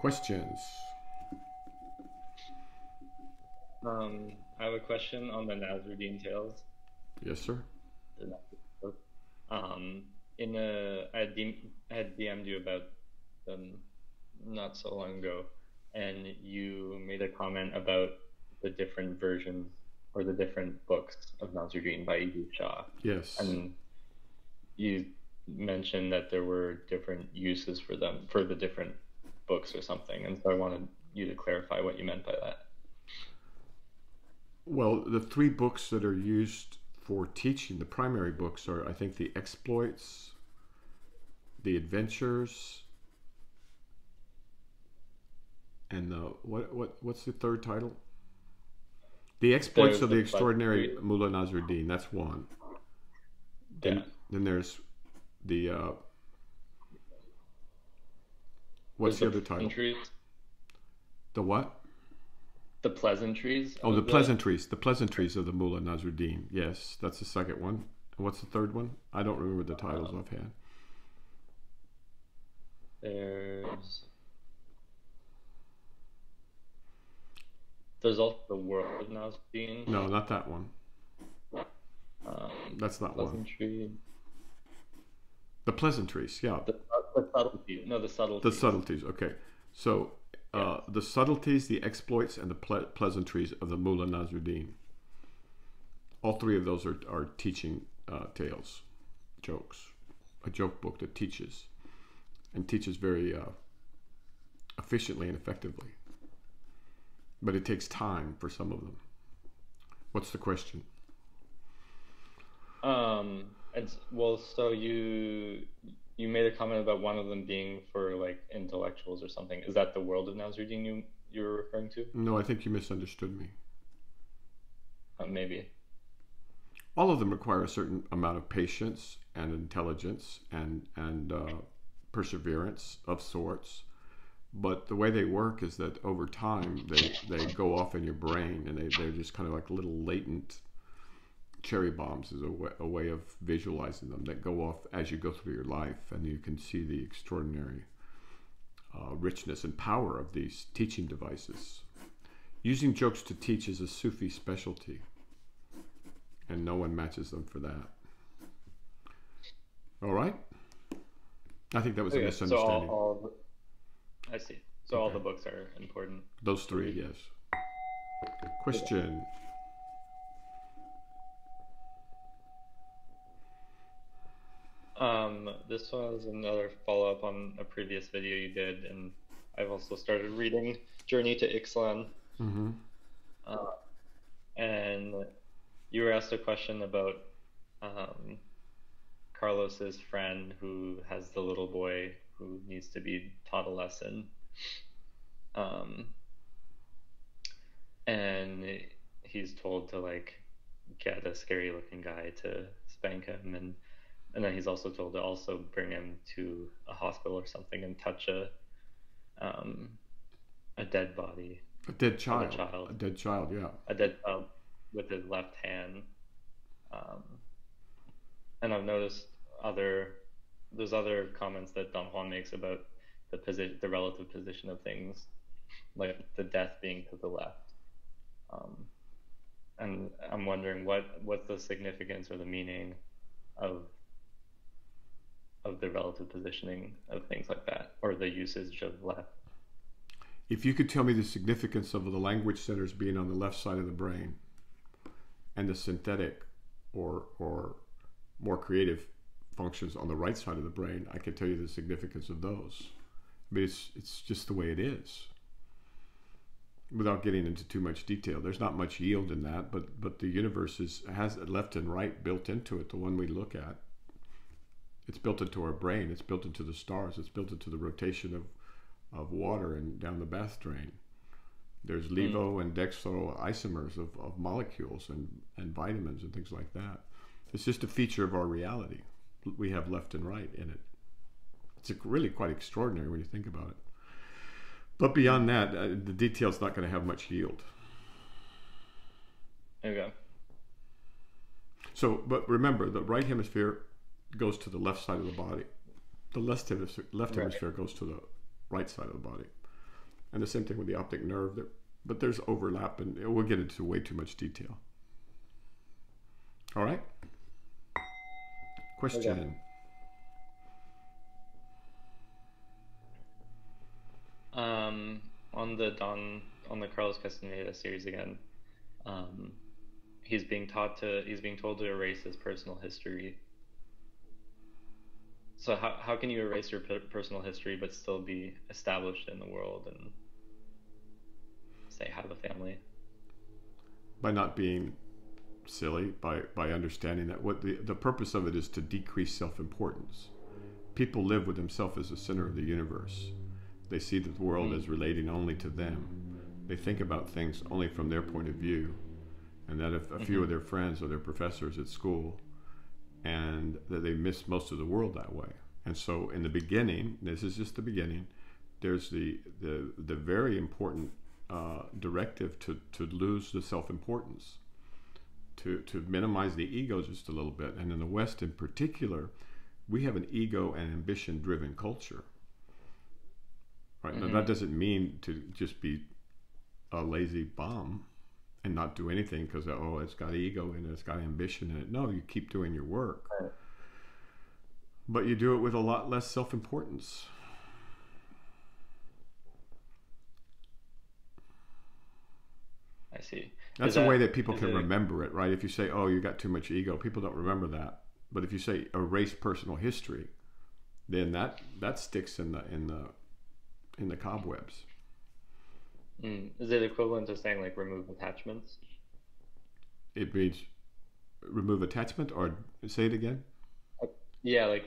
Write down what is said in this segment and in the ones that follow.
Questions? I have a question on the Nasrudin tales. Yes, sir. The Nasrudin book. In a, I had DM'd you about them not so long ago, and you made a comment about the different versions or the different books of Nasrudin by E.D. Shah. Yes. And you mentioned that there were different uses for them, for the different books or something, and so I wanted you to clarify what you meant by that. Well, the three books that are used for teaching, the primary books are, I think, the Exploits, the Adventures, and the what's the third title? The Exploits of the Extraordinary Mulla Nasrudin. That's one. Then there's the what's the other title? The what? The Pleasantries. Oh, the Pleasantries. The Pleasantries of the Mulla Nasrudin. Yes, that's the second one. And what's the third one? I don't remember the titles offhand. There's also the World of Nasrudin. No, not that one. That's not Pleasantry. one. The Pleasantries, yeah. The subtleties. No, the subtleties. The subtleties, okay. So, the subtleties, the exploits, and the pleasantries of the Mulla Nasrudin. All three of those are teaching tales, jokes. A joke book that teaches, and teaches very efficiently and effectively. But it takes time for some of them. What's the question? Well, so you made a comment about one of them being for like intellectuals or something. Is that the World of Nasrudin you're referring to? No, I think you misunderstood me. Maybe. All of them require a certain amount of patience and intelligence and perseverance of sorts. But the way they work is that over time they go off in your brain, and they're just kind of like little latent cherry bombs, is a way of visualizing them, that go off as you go through your life, and you can see the extraordinary richness and power of these teaching devices. Using jokes to teach is a Sufi specialty, and no one matches them for that. All right? I think that was a misunderstanding. So I see. So all the books are important. Those three, yes. Question. This was another follow-up on a previous video you did, and I've also started reading Journey to Ixtlan. Mm-hmm. And you were asked a question about Carlos's friend who has the little boy who needs to be taught a lesson. And he's told to like get a scary looking guy to spank him, and then he's also told to also bring him to a hospital or something and touch a dead body. A dead child. A dead child, yeah. A dead child with his left hand. And I've noticed there's other comments that Don Juan makes about the relative position of things, like the death being to the left. And I'm wondering what's the significance or the meaning of the relative positioning of things like that, or the usage of left. If you could tell me the significance of the language centers being on the left side of the brain and the synthetic or more creative functions on the right side of the brain, I could tell you the significance of those. I mean, it's just the way it is. Without getting into too much detail, there's not much yield in that, but the universe has left and right built into it, the one we look at. It's built into our brain, it's built into the stars, it's built into the rotation of water and down the bath drain. There's levo and dextro isomers of molecules and vitamins and things like that. It's just a feature of our reality. We have left and right in it. It's really quite extraordinary when you think about it. But beyond that, the detail's not going to have much yield. Okay. So, but remember, the right hemisphere goes to the left side of the body. The left hemisphere goes to the right side of the body. And the same thing with the optic nerve. But there's overlap, and we'll get into way too much detail. All right? Question. Okay. On the Carlos Castaneda series again, he's being told to erase his personal history. So how can you erase your personal history but still be established in the world and say have a family? By not being silly, by understanding that what the purpose of it is to decrease self-importance. People live with themselves as the center of the universe. They see the world as relating only to them. They think about things only from their point of view, and that if a few of their friends or their professors at school, and that they miss most of the world that way. And so in the beginning, this is just the beginning, there's the very important directive to lose the self-importance, to minimize the ego just a little bit. And in the West in particular, we have an ego and ambition driven culture. Right? Now that doesn't mean to just be a lazy bum and not do anything because, oh, it's got ego in it, it's got ambition in it. No, you keep doing your work. Right. But you do it with a lot less self-importance. I see. That's a way that people can remember it, right? If you say, oh, you got too much ego, people don't remember that. But if you say erase personal history, then that sticks in the cobwebs. Is it equivalent to saying like remove attachments? It means remove attachment, or say it again? Yeah, like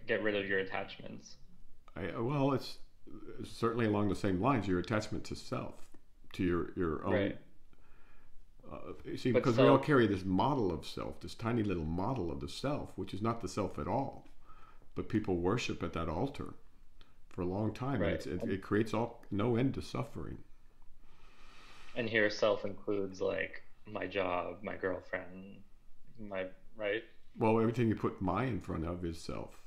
get rid of your attachments. Well, it's certainly along the same lines. Your attachment to self, to your own. Right. See, but because we all carry this model of self, this tiny little model of the self, which is not the self at all, but people worship at that altar for a long time. Right. And it creates no end to suffering. And here self includes like my job, my girlfriend, right? Well, everything you put my in front of is self.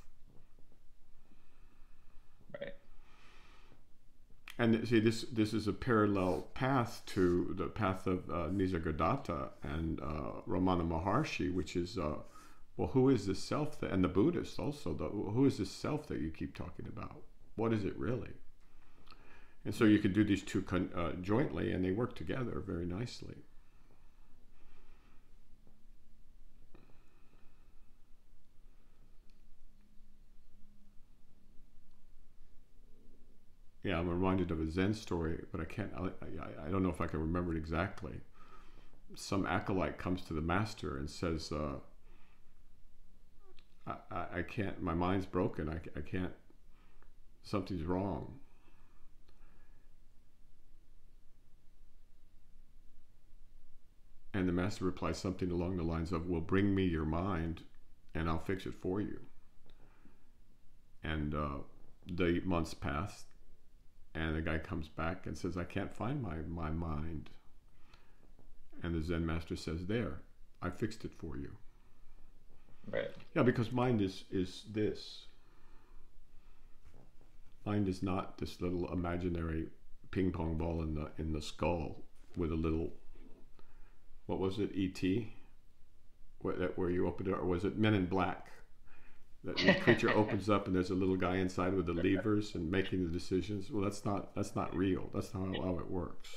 Right. And see, this is a parallel path to the path of Nisargadatta and Ramana Maharshi, which is, well, who is this self? And the Buddhists also, who is this self that you keep talking about? What is it really? And so you can do these two jointly, and they work together very nicely. Yeah, I'm reminded of a Zen story, but I don't know if I can remember it exactly. Some acolyte comes to the master and says, I can't, my mind's broken, I can't, something's wrong. And the master replies something along the lines of, well, bring me your mind and I'll fix it for you. And the months pass, and the guy comes back and says, I can't find my mind. And the Zen master says, there, I fixed it for you. Right. Yeah, because mind is this. Mind is not this little imaginary ping pong ball in the skull with a little, what was it, E.T.? Where you open it, or was it Men in Black? That the creature opens up and there's a little guy inside with the levers and making the decisions. Well, that's not real. That's not how it works.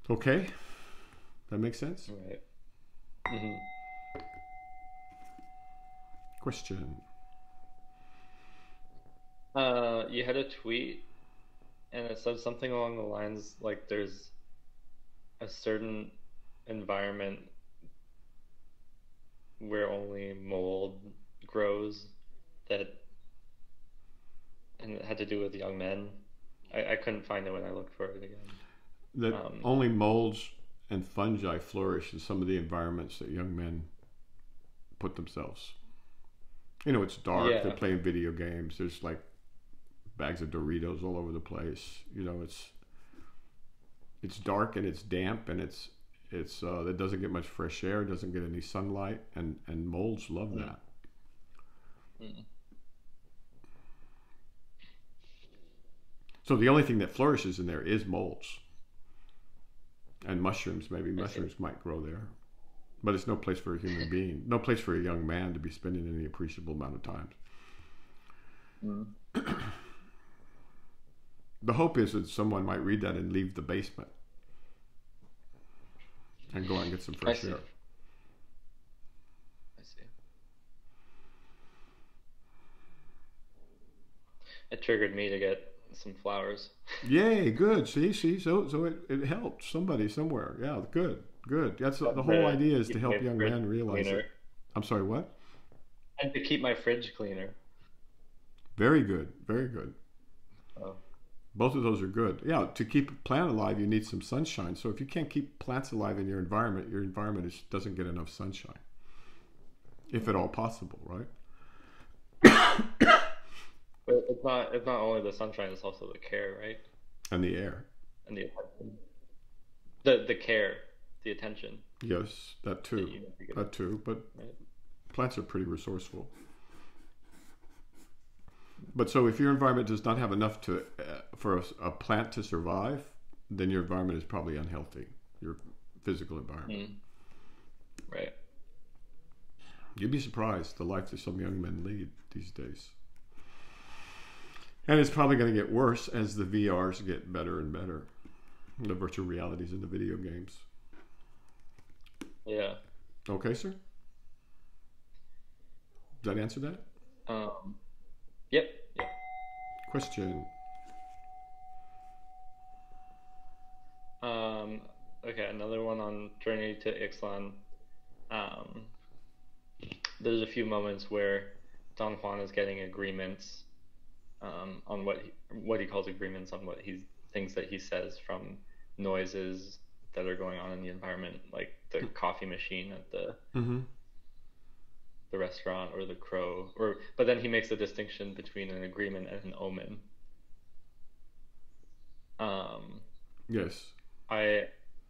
Okay, that makes sense. Right. Mm-hmm. Question. You had a tweet, and it said something along the lines like there's a certain environment where only mold grows, and it had to do with young men. I couldn't find it when I looked for it again. That only molds and fungi flourish in some of the environments that young men put themselves. You know, it's dark, They're playing video games, there's like bags of Doritos all over the place. You know, it's dark and it's damp and it doesn't get much fresh air, doesn't get any sunlight, and molds love that. So the only thing that flourishes in there is molds and mushrooms. Maybe mushrooms might grow there, but it's no place for a human being, no place for a young man to be spending any appreciable amount of time. The hope is that someone might read that and leave the basement and go out and get some fresh air. I see. It triggered me to get some flowers. Yay, good. See, so it helped somebody somewhere. Yeah, good. That's the whole idea, is to help young men realize it. I'm sorry, what? And to keep my fridge cleaner. Very good. Oh. Both of those are good. Yeah, to keep a plant alive, you need some sunshine. So if you can't keep plants alive in your environment doesn't get enough sunshine, if at all possible, right? But it's not only the sunshine; it's also the care, right? And the air. And the attention. The care, the attention. Yes, that too. But right. Plants are pretty resourceful. But so if your environment does not have enough for a plant to survive, then your environment is probably unhealthy, your physical environment. Right. You'd be surprised the life that some young men lead these days. And it's probably going to get worse as the VRs get better and better, the virtual realities in the video games. Yeah. Okay, sir? Does that answer that? Yep. Question. Okay, another one on Journey to Ixtlan. There's a few moments where Don Juan is getting agreements on what he calls agreements on what he things that he says from noises that are going on in the environment, like the coffee machine at the restaurant, or the crow, but then he makes a distinction between an agreement and an omen. Yes.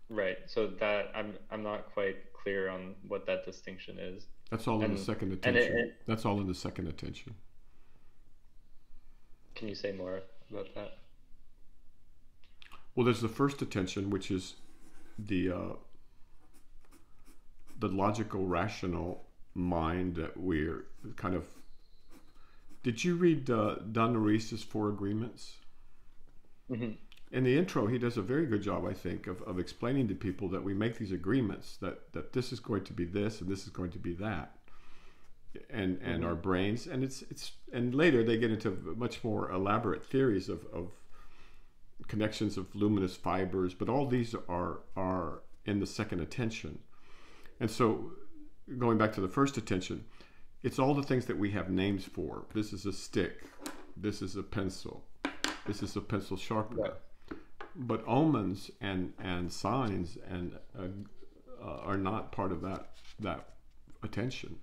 Right. So that I'm not quite clear on what that distinction is. That's all in the second attention. That's all in the second attention. Can you say more about that? Well, there's the first attention, which is the logical, rational mind that we're kind of... Did you read Don Norris's Four Agreements? In the intro, he does a very good job, I think, of explaining to people that we make these agreements, that this is going to be this and this is going to be that, and our brains, and and later they get into much more elaborate theories of connections of luminous fibers, but all these are in the second attention. And so, going back to the first attention, it's all the things that we have names for. This is a stick. This is a pencil. This is a pencil sharpener. Right. But omens and signs are not part of that attention.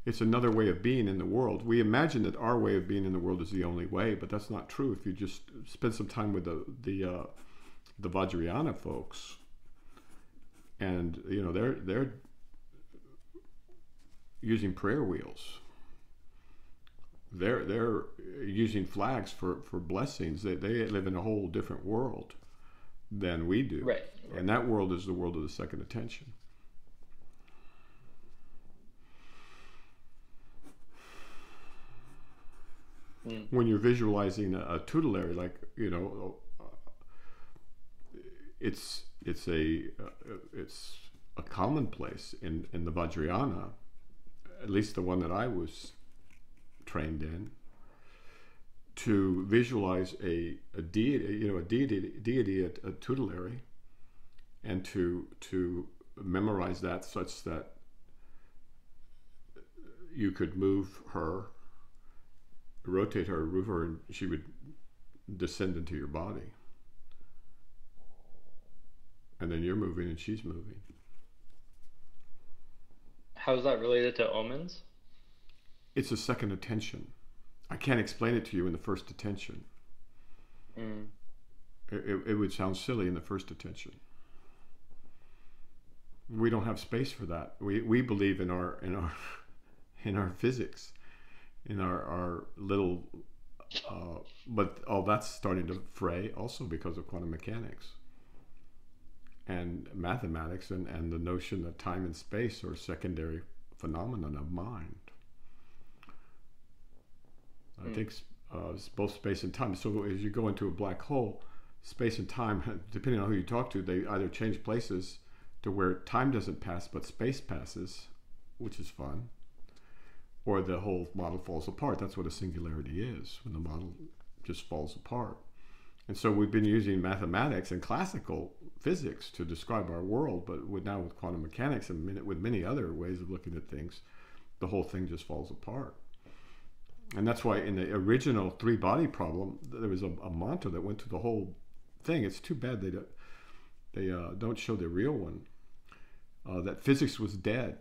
It's another way of being in the world. We imagine that our way of being in the world is the only way, but that's not true. If you just spend some time with the Vajrayana folks, and they're using prayer wheels. They're using flags for blessings. They live in a whole different world than we do. Right. And that world is the world of the second attention. When you're visualizing a tutelary, like, it's a commonplace in the Vajrayana, at least the one that I was trained in, to visualize a deity, a tutelary, and to memorize that such that you could move her, rotate her, move her, and she would descend into your body. And then you're moving and she's moving. How is that related to omens? It's a second attention. I can't explain it to you in the first attention. It would sound silly in the first attention. We don't have space for that. We believe in our physics, in our little but all that's starting to fray also because of quantum mechanics and mathematics, and the notion that time and space are a secondary phenomenon of mind. I think it's both space and time. So as you go into a black hole, space and time, depending on who you talk to, they either change places to where time doesn't pass but space passes, which is fun, or the whole model falls apart. That's what a singularity is, when the model just falls apart. And so we've been using mathematics and classical physics to describe our world, but now with quantum mechanics and with many other ways of looking at things, the whole thing just falls apart. And that's why in the original three-body problem, there was a mantra that went through the whole thing. It's too bad they don't show the real one. That physics was dead.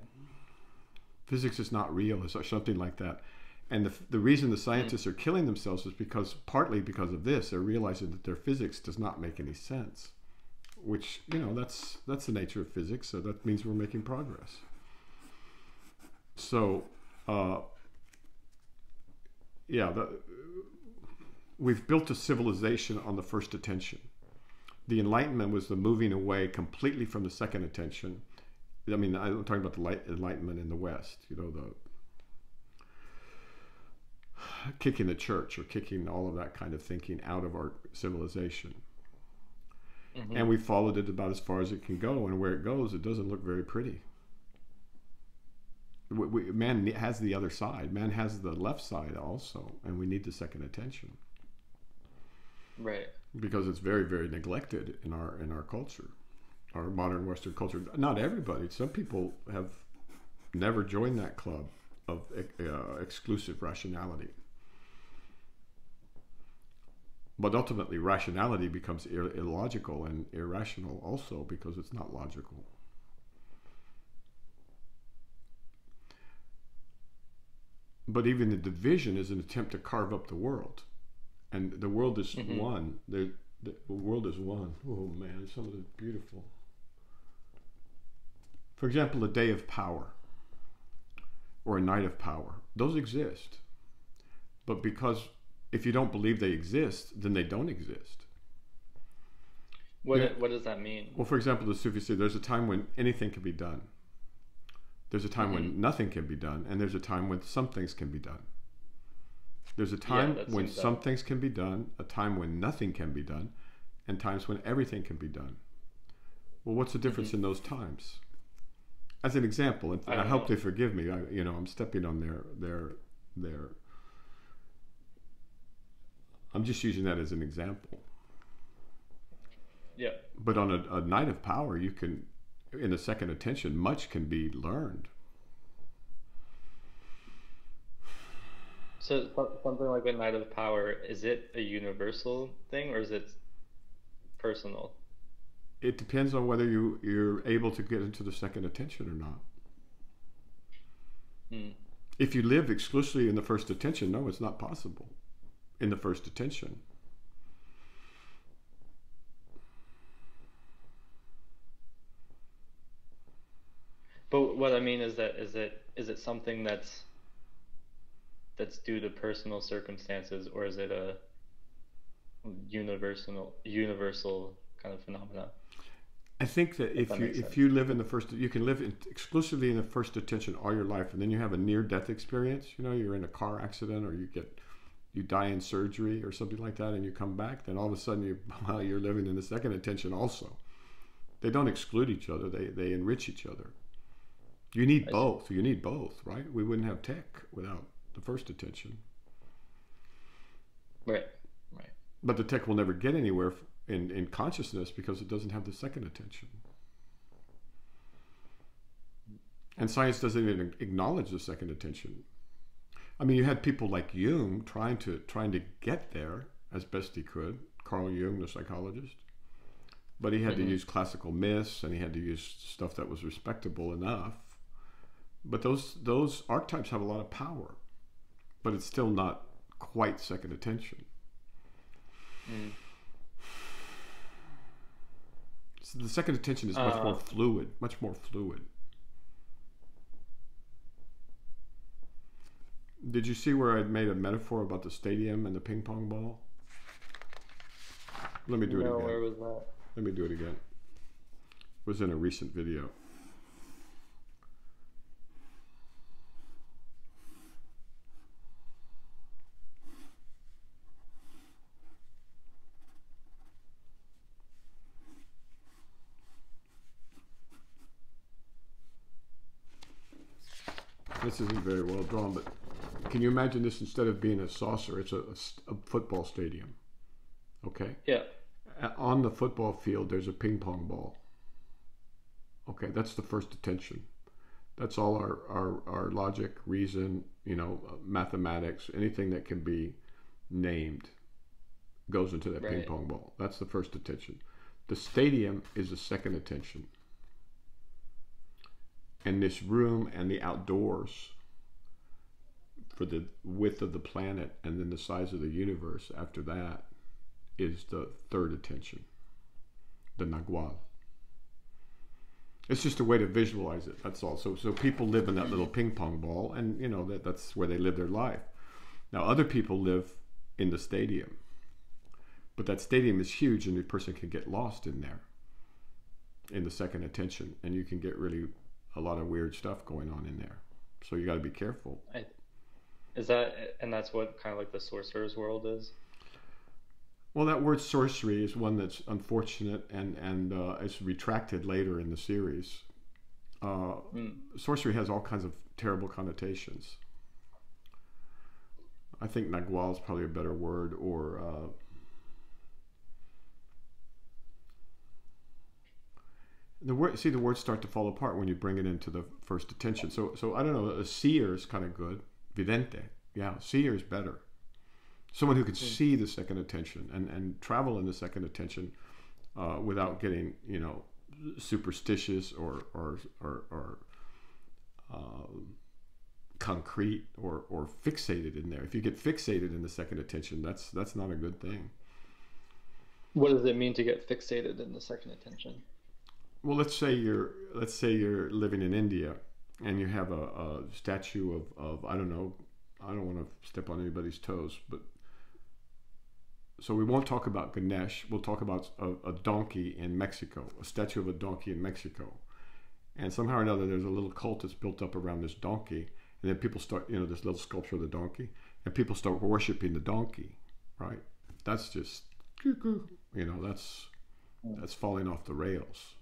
Physics is not real, or something like that. And the reason the scientists are killing themselves is partly because of this. They're realizing that their physics does not make any sense, which, that's the nature of physics. So that means we're making progress. So, we've built a civilization on the first attention. The Enlightenment was the moving away completely from the second attention. I mean, I'm talking about the Enlightenment in the West, the kicking the church or kicking all of that kind of thinking out of our civilization. Mm-hmm. And we followed it about as far as it can go, and where it goes, it doesn't look very pretty. Man has the other side. Man has the left side also, and we need the second attention. Right. Because it's very, very neglected in our culture, our modern Western culture. Not everybody. Some people have never joined that club of exclusive rationality. But ultimately, rationality becomes illogical and irrational also because it's not logical. But even the division is an attempt to carve up the world. And the world is one. The world is one. Oh man, some of it's beautiful. For example, a day of power or a night of power. Those exist. But because if you don't believe they exist, then they don't exist. What does that mean? Well, for example, the Sufi say there's a time when anything can be done. There's a time when nothing can be done, and there's a time when some things can be done. There's a time when some things can be done, a time when nothing can be done, and times when everything can be done. Well, what's the difference in those times? As an example, and I hope they forgive me. I'm stepping on their. I'm just using that as an example. Yeah. But on a night of power, you can, in the second attention, much can be learned. So something like a night of power, is it a universal thing or is it personal? It depends on whether you're able to get into the second attention or not. If you live exclusively in the first attention, no, it's not possible in the first attention. But what I mean is that is it something that's due to personal circumstances, or is it a universal kind of phenomena? I think that if you live in the first, you can live exclusively in the first attention all your life, and then you have a near-death experience. You're in a car accident, or you die in surgery or something like that, and you come back. Then all of a sudden you're living in the second attention also. They don't exclude each other. They enrich each other. You need both. You need both, right? We wouldn't have tech without the first attention. Right. But the tech will never get anywhere in consciousness because it doesn't have the second attention. And science doesn't even acknowledge the second attention. I mean, you had people like Jung trying to get there as best he could, Carl Jung, the psychologist. But he had to use classical myths, and he had to use stuff that was respectable enough. But those archetypes have a lot of power, but it's still not quite second attention. So the second attention is much more fluid. Did you see where I made a metaphor about the stadium and the ping pong ball? Let me do it again. Where was that? Let me do it again. It was in a recent video. This isn't very well drawn, but can you imagine this? Instead of being a saucer, it's a football stadium. Okay? Yeah. On the football field, there's a ping pong ball. Okay, that's the first attention. That's all our logic, reason, mathematics, anything that can be named goes into that ping pong ball. That's the first attention. The stadium is the second attention. And this room and the outdoors for the width of the planet and then the size of the universe after that is the third attention, the Naqual. It's just a way to visualize it, that's all. So people live in that little ping pong ball, and that's where they live their life. Now other people live in the stadium, but that stadium is huge and the person can get lost in there in the second attention, and you can get really a lot of weird stuff going on in there. So you got to be careful. That's what kind of like the sorcerer's world is? Well, that word sorcery is one that's unfortunate and is retracted later in the series. Sorcery has all kinds of terrible connotations. I think Naqual is probably a better word, or the words start to fall apart when you bring it into the first attention. So I don't know, a seer is kind of good. Vidente. Yeah, seer is better. Someone who can see the second attention and travel in the second attention without getting, superstitious or concrete or fixated in there. If you get fixated in the second attention, that's not a good thing. What does it mean to get fixated in the second attention? Well, let's say you're living in India and you have a statue of I don't know, I don't want to step on anybody's toes, but so we won't talk about Ganesh. We'll talk about a donkey in Mexico, a statue of a donkey in Mexico. And somehow or another, there's a little cult that's built up around this donkey. And then people start, this little sculpture of the donkey, and people start worshiping the donkey, right? That's just, that's falling off the rails.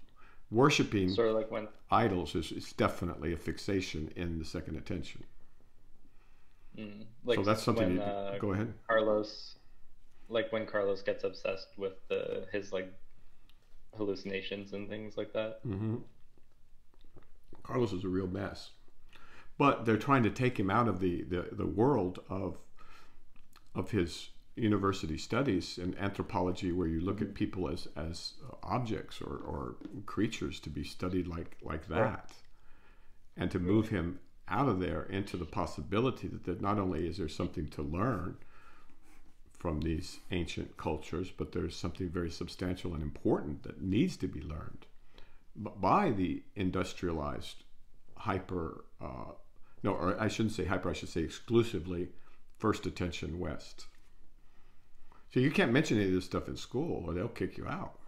Worshiping sort of like when idols is definitely a fixation in the second attention. Like so that's something go ahead. When Carlos gets obsessed with his like hallucinations and things like that. Mm-hmm. Carlos is a real mess, but they're trying to take him out of the world of his university studies and anthropology, where you look at people as objects or creatures to be studied like that, and to move him out of there into the possibility that not only is there something to learn from these ancient cultures, but there's something very substantial and important that needs to be learned by the industrialized or I shouldn't say hyper, I should say exclusively first attention West. So you can't mention any of this stuff in school or they'll kick you out.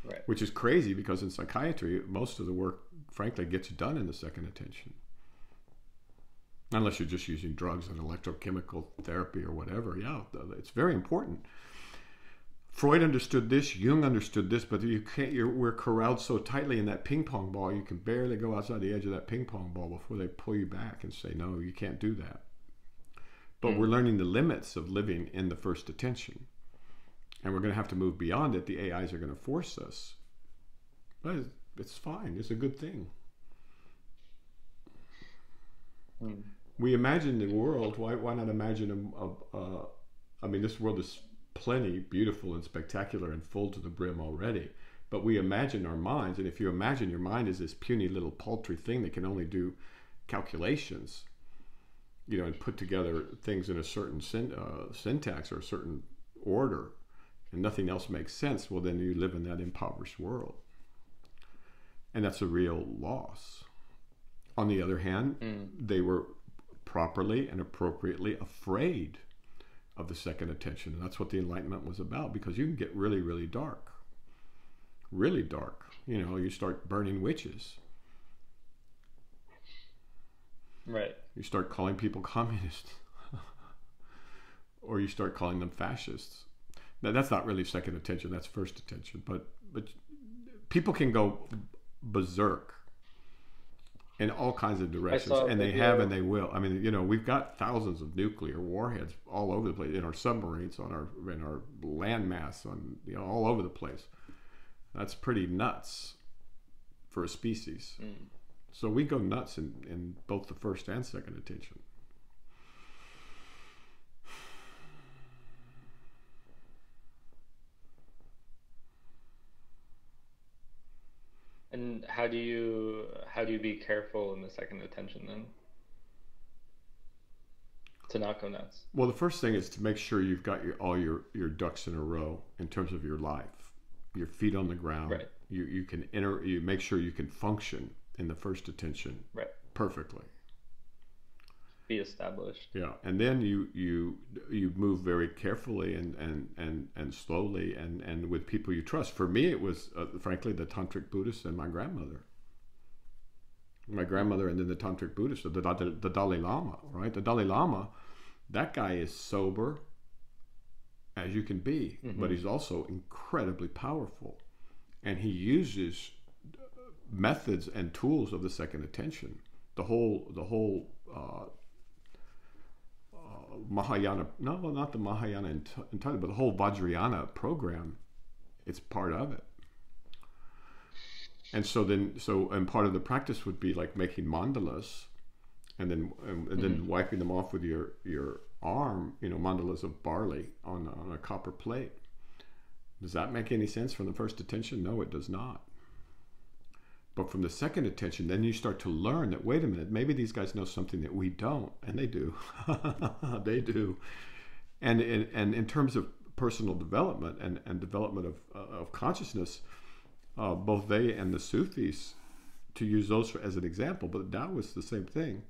Right. Which is crazy, because in psychiatry, most of the work, frankly, gets done in the second attention. Unless you're just using drugs and electrochemical therapy or whatever. Yeah, it's very important. Freud understood this, Jung understood this, but we're corralled so tightly in that ping pong ball, you can barely go outside the edge of that ping pong ball before they pull you back and say, no, you can't do that. But we're learning the limits of living in the first attention. And we're going to have to move beyond it. The AIs are going to force us. But it's fine. It's a good thing. We imagine the world. Why not imagine this world is plenty beautiful and spectacular and full to the brim already. But we imagine our minds. And if you imagine your mind as this puny little paltry thing that can only do calculations, and put together things in a certain syntax or a certain order, and nothing else makes sense, well, then you live in that impoverished world. And that's a real loss. On the other hand, they were properly and appropriately afraid of the second attention. And that's what the Enlightenment was about, because you can get really, really dark. Really dark. You know, you start burning witches. Right. You start calling people communists. Or you start calling them fascists. Now, that's not really second attention, that's first attention. But people can go berserk in all kinds of directions, and they have and they will. I mean, you know, we've got thousands of nuclear warheads all over the place, in our submarines, in our landmass, all over the place. That's pretty nuts for a species. So we go nuts in both the first and second attention. And how do you be careful in the second attention then? To not go nuts. Well, the first thing is to make sure you've got all your ducks in a row in terms of your life. Your feet on the ground. Right. You make sure you can function in the first attention. Right. Perfectly. Be established. Yeah, and then you move very carefully and slowly and with people you trust. For me, it was frankly the Tantric Buddhists and my grandmother. My grandmother, and then the Tantric Buddhists, the Dalai Lama, right? The Dalai Lama, that guy is sober as you can be, but he's also incredibly powerful, and he uses methods and tools of the second attention. The whole Mahayana, no, not the Mahayana entirely, but the whole Vajrayana program, it's part of it. And and part of the practice would be like making mandalas, and then wiping them off with your arm, mandalas of barley on a copper plate. Does that make any sense from the first attention? No, it does not. But from the second attention, then you start to learn that, wait a minute, maybe these guys know something that we don't, and they do. They do. And in terms of personal development and development of consciousness, both they and the Sufis, to use those as an example, but Taoists the same thing.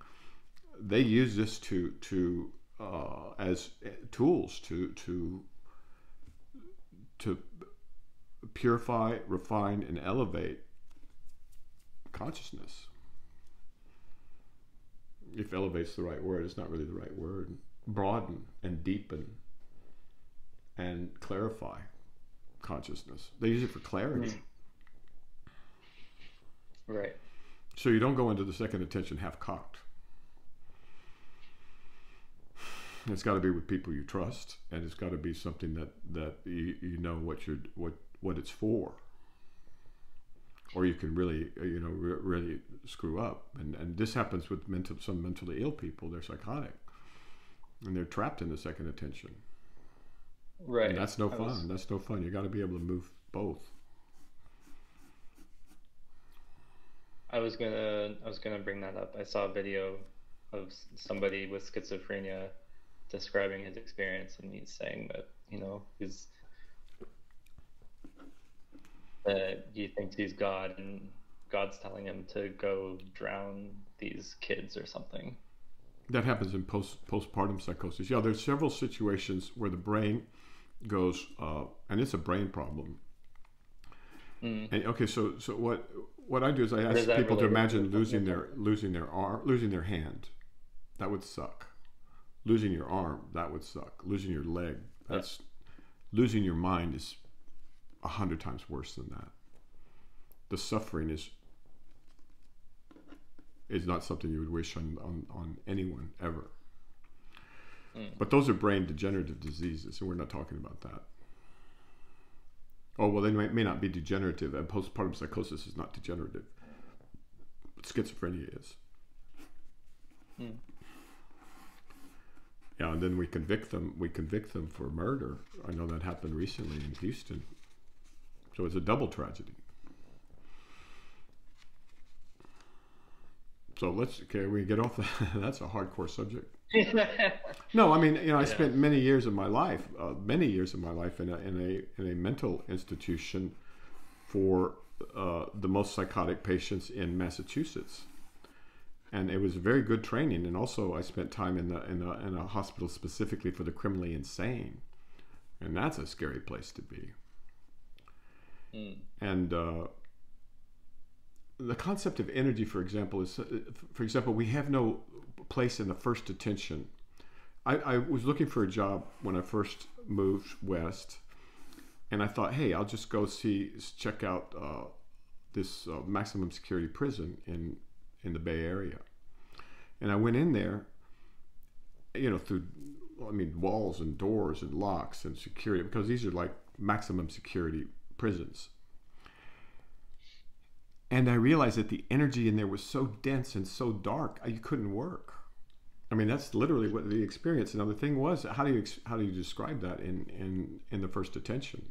They use this to as tools to purify, refine, and elevate consciousness. If elevate's the right word, it's not really the right word. Broaden and deepen and clarify consciousness. They use it for clarity. Right. So you don't go into the second attention half-cocked. It's got to be with people you trust, and it's got to be something that you know what it's for. Or you can really really screw up, and this happens with some mentally ill people. They're psychotic, and they're trapped in the second attention. Right. And that's no fun. That's no fun. You got to be able to move both. I was gonna bring that up. I saw a video of somebody with schizophrenia describing his experience, and he's saying that he thinks he's God, and God's telling him to go drown these kids or something. That happens in postpartum psychosis. Yeah, there's several situations where the brain goes, and it's a brain problem. And, okay, so what I do is I ask people to imagine losing their hand. That would suck. Losing your arm, that would suck. Losing your leg, losing your mind is 100 times worse than that. The suffering is not something you would wish on anyone ever. But those are brain degenerative diseases, and we're not talking about that. Oh, well, they may not be degenerative, and postpartum psychosis is not degenerative, but schizophrenia is. Yeah, and then we convict them for murder. I know that happened recently in Houston. So it's a double tragedy. So we get off that. That's a hardcore subject. No, I mean, I spent many years of my life in a mental institution for the most psychotic patients in Massachusetts. And it was very good training. And also, I spent time in a hospital specifically for the criminally insane, and that's a scary place to be. And the concept of energy, for example, is, we have no place in the first attention. I was looking for a job when I first moved west, and I thought, hey, I'll just go check out this maximum security prison in the Bay Area. And I went in there, through, walls and doors and locks and security, because these are like maximum security prisons. And I realized that the energy in there was so dense and so dark, you couldn't work. I mean, that's literally what the experience. Now the thing was, how do you describe that in the first attention?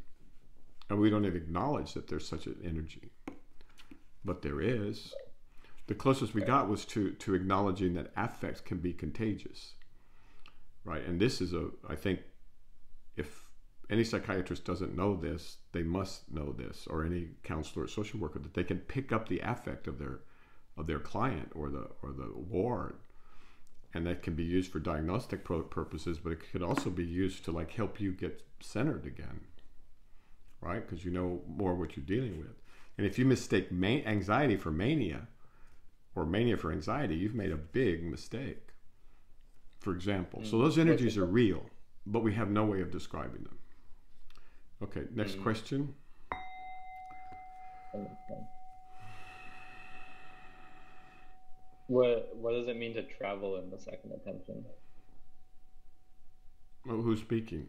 And we don't even acknowledge that there's such an energy, but there is. The closest we got was to acknowledging that affect can be contagious, right? And this is I think, if any psychiatrist doesn't know this, they must know this, or any counselor or social worker, that they can pick up the affect of their client or the ward, and that can be used for diagnostic purposes, but it could also be used to like help you get centered again, right? Because you know more what you're dealing with. And if you mistake anxiety for mania, or mania for anxiety, you've made a big mistake, for example. So those energies are real, but we have no way of describing them. Okay, next question. What does it mean to travel in the second attention? Well, who's speaking?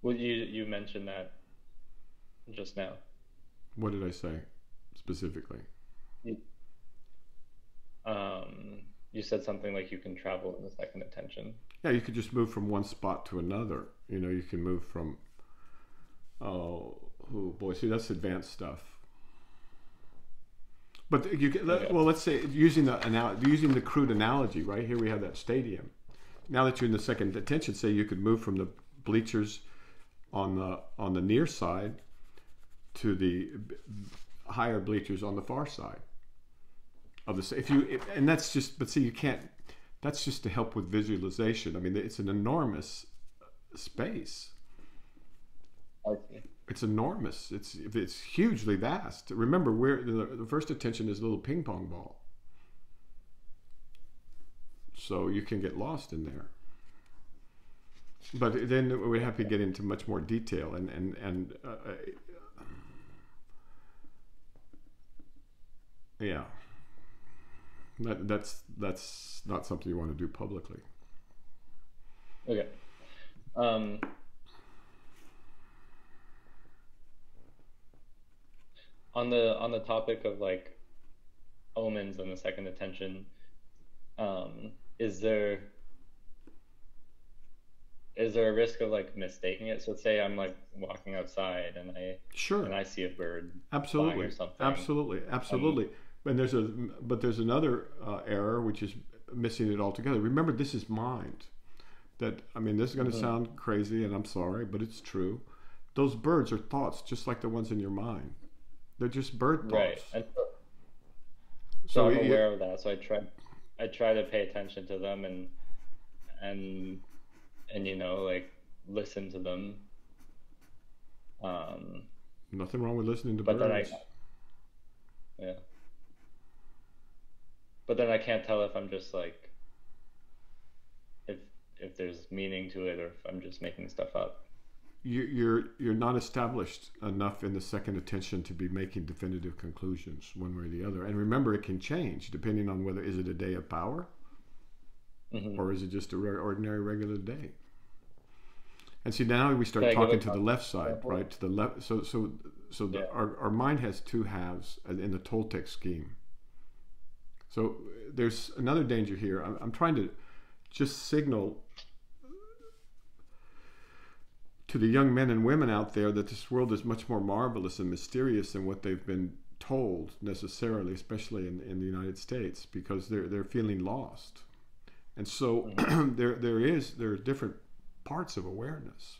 Well, you mentioned that just now. What did I say specifically? You said something like you can travel in the second attention. Yeah, you could just move from one spot to another. You can move from, see, that's advanced stuff. But let's say, using the crude analogy, right? Here we have that stadium. Now that you're in the second attention, say you could move from the bleachers on the near side to the higher bleachers on the far side of the. And that's just, but see, you can't. That's just to help with visualization. I mean, it's an enormous space. Okay. It's enormous. It's hugely vast. Remember, the first attention is a little ping pong ball, so you can get lost in there. But then we have to get into much more detail, and yeah, that's not something you want to do publicly. Okay. On the topic of like omens and the second attention, is there a risk of like mistaking it? So say I'm like walking outside and I see a bird flying or something. Absolutely. And there's another error, which is missing it altogether. Remember, this is mind. This is going to sound crazy, and I'm sorry, but it's true. Those birds are thoughts, just like the ones in your mind. They're just bird thoughts. Right. And so I'm aware of that. So I try to pay attention to them and like listen to them. Nothing wrong with listening to birds. But then I can't tell if I'm just like, if there's meaning to it, or if I'm just making stuff up. You're not established enough in the second attention to be making definitive conclusions one way or the other. And remember, it can change depending on whether is it a day of power, or is it just a ordinary regular day. And see, now we start talking to the left side, right? To the left. So our mind has two halves in the Toltec scheme. So there's another danger here. I'm trying to just signal to the young men and women out there that this world is much more marvelous and mysterious than what they've been told necessarily, especially in the United States, because they're feeling lost. And so there are different parts of awareness,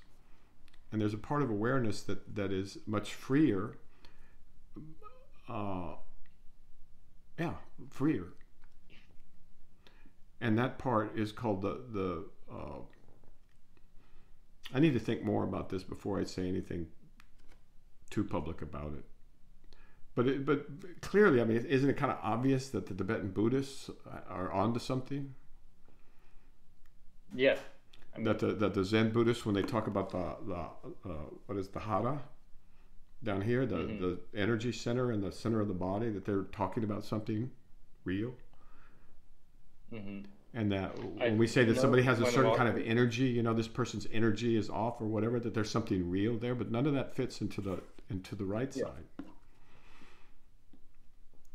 and there's a part of awareness that is much freer Yeah, freer. And that part is called I need to think more about this before I say anything too public about it. But clearly, I mean, isn't it kind of obvious that the Tibetan Buddhists are onto something? Yeah. I mean, that the Zen Buddhists, when they talk about the what is the hara down here, the energy center in the center of the body, that they're talking about something real. And that when we say that somebody has a certain kind of energy, you know, this person's energy is off or whatever, that there's something real there, but none of that fits into the right side.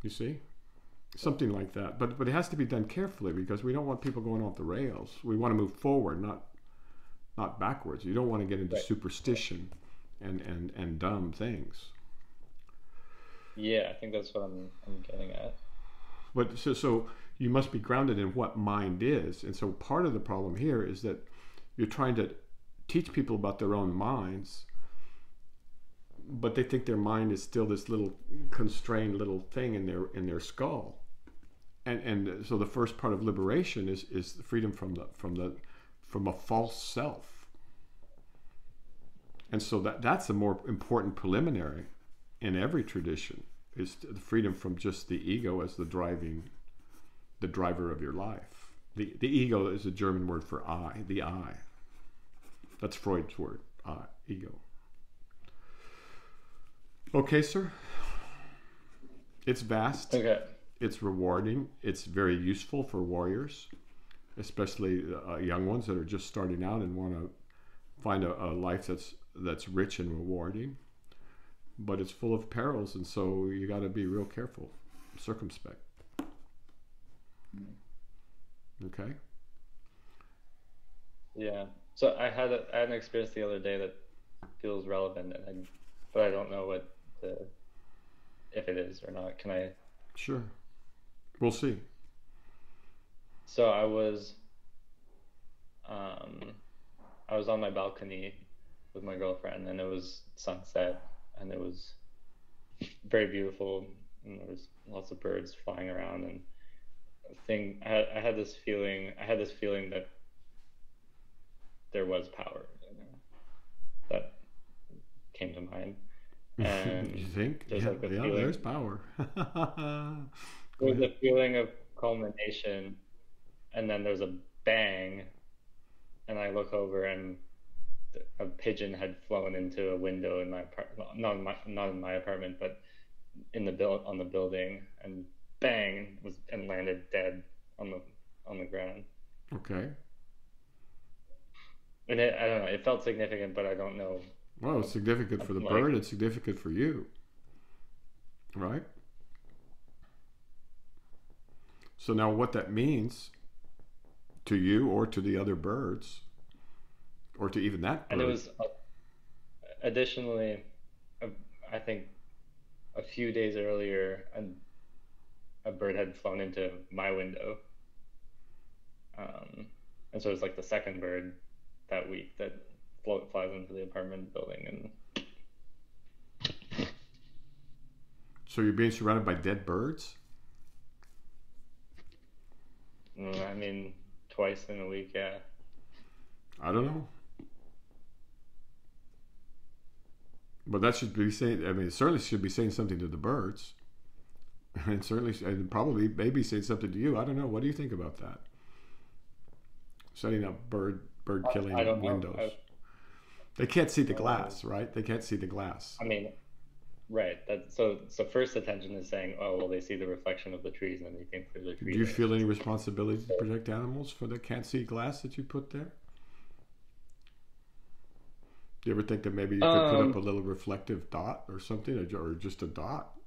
You see? Something like that. But it has to be done carefully, because we don't want people going off the rails. We want to move forward, not backwards. You don't want to get into superstition and dumb things. Yeah, I think that's what I'm getting at. But so you must be grounded in what mind is. And so part of the problem here is that you're trying to teach people about their own minds, but they think their mind is still this little constrained little thing in their skull. And so the first part of liberation is the freedom from a false self. And so that's a more important preliminary in every tradition, is the freedom from just the ego as the driver of your life. The ego is a German word for I, the I. That's Freud's word, I, ego. Okay, sir. It's vast. Okay. It's rewarding. It's very useful for warriors, especially young ones that are just starting out and want to find a life that's rich and rewarding. But it's full of perils, and so you got to be real careful, circumspect. Okay. Yeah. So I had an experience the other day that feels relevant, but I don't know if it is or not. Can I? Sure. We'll see. So I was on my balcony with my girlfriend, and it was sunset, and it was very beautiful, and there was lots of birds flying around, and I had this feeling that there was power, you know, that came to mind. And you think? There's there's power. There's a feeling of culmination, and then there's a bang, and I look over, and a pigeon had flown into a window in my apartment, not in my apartment, but on the building, and bang, and landed dead on the ground. Okay. And I don't know, it felt significant, but I don't know. Well, it's significant for the bird. It's significant for you, right? So now what that means to you or to the other birds, or to even that bird. And it was additionally, I think a few days earlier, a bird had flown into my window. And so it was like the second bird that week that flies into the apartment building. And so you're being surrounded by dead birds? I mean, twice in a week, yeah. I don't know. But that should be saying, I mean, it certainly should be saying something to the birds. And certainly, and probably maybe saying something to you. I don't know. What do you think about that? Setting up bird killing windows. They can't see the glass, right? They can't see the glass. I mean, right. So first attention is saying, oh, well, they see the reflection of the trees and they think there's a tree. Do you feel any responsibility to protect animals for the can't see glass that you put there? Do you ever think that maybe you could put up a little reflective dot or something, or just a dot?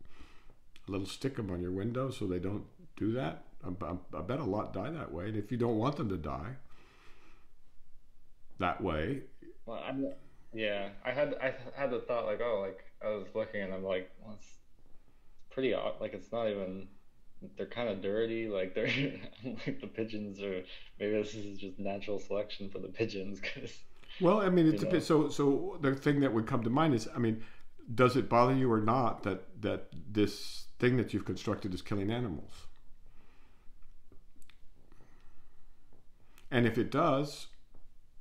A little stick them on your window so they don't do that? I bet a lot die that way. And if you don't want them to die that way... Well, I had the thought, like, oh, like, I was looking and I'm like, well, it's pretty odd. Like, it's not even... They're kind of dirty. Like, they're... like, the pigeons are... Maybe this is just natural selection for the pigeons, because... Well, I mean, it depends. So the thing that would come to mind is, I mean, does it bother you or not that this thing that you've constructed is killing animals. And if it does,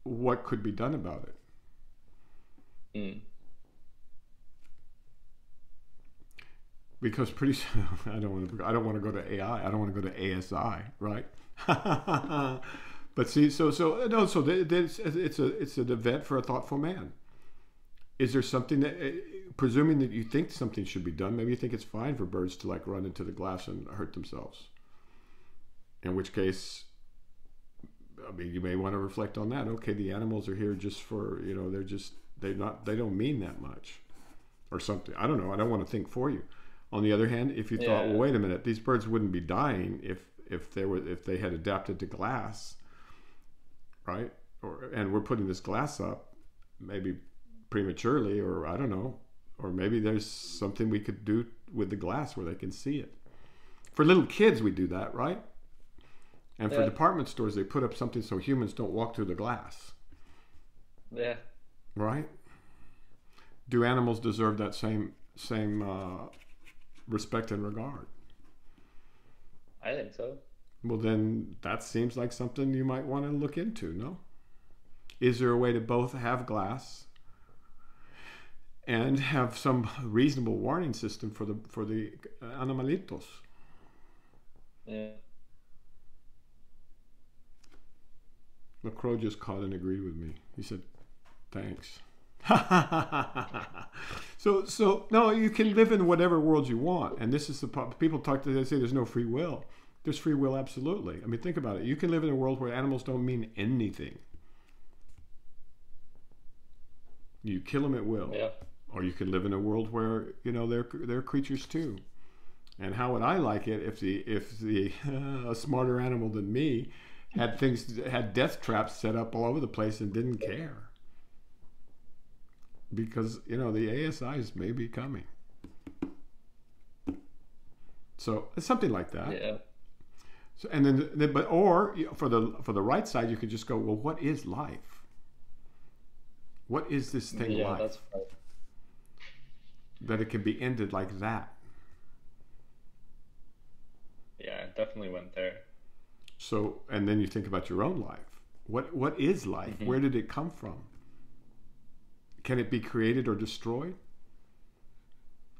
what could be done about it? Mm. Because pretty soon, I don't want to go to AI. I don't want to go to ASI, right? But see, so it's an event for a thoughtful man. Is there something that, presuming that you think something should be done, maybe you think it's fine for birds to like run into the glass and hurt themselves. In which case, I mean, you may want to reflect on that. Okay, the animals are here just for, you know, they don't mean that much, or something. I don't know. I don't want to think for you. On the other hand, if you thought, well, wait a minute, these birds wouldn't be dying if they had adapted to glass, right? And we're putting this glass up, maybe prematurely, or I don't know, or maybe there's something we could do with the glass where they can see it. For little kids, we do that, right? And for department stores, they put up something so humans don't walk through the glass. Yeah. Right? Do animals deserve that same respect and regard? I think so. Well, then that seems like something you might want to look into, no? Is there a way to both have glass and have some reasonable warning system for the animalitos? Yeah. The crow just caught and agreed with me. He said, thanks. So no, you can live in whatever world you want. And this is the people they say there's no free will. There's free will, absolutely. I mean, think about it. You can live in a world where animals don't mean anything. You kill them at will. Yeah. Or you can live in a world where, you know, they're creatures too. And how would I like it if the a smarter animal than me had death traps set up all over the place and didn't care? Because, you know, the ASIs may be coming. So it's something like that. Yeah. So, and then or for the right side, you could just go, well, what is life? What is this thing life? That's right. That it can be ended like that. Yeah, I definitely went there. So, and then you think about your own life. What is life? Mm-hmm. Where did it come from? Can it be created or destroyed?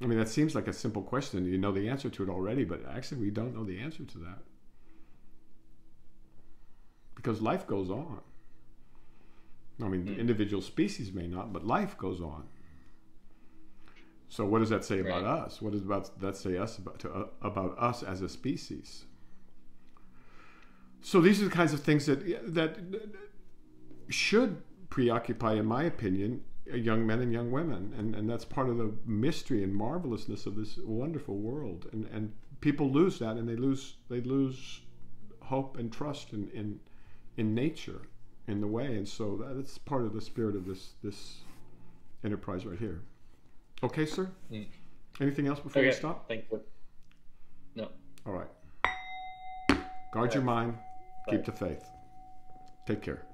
I mean, that seems like a simple question. You know the answer to it already, but actually we don't know the answer to that. Because life goes on. I mean, individual species may not, but life goes on. So what does that say about us? What does that say about us as a species? So these are the kinds of things that should preoccupy, in my opinion, young men and young women, and that's part of the mystery and marvelousness of this wonderful world. And people lose that, and they lose hope and trust in nature, in the way. And so that's part of the spirit of this enterprise right here. Okay, sir. Anything else before we stop? Thank you. No. All right. Guard your mind. Keep the faith. Take care.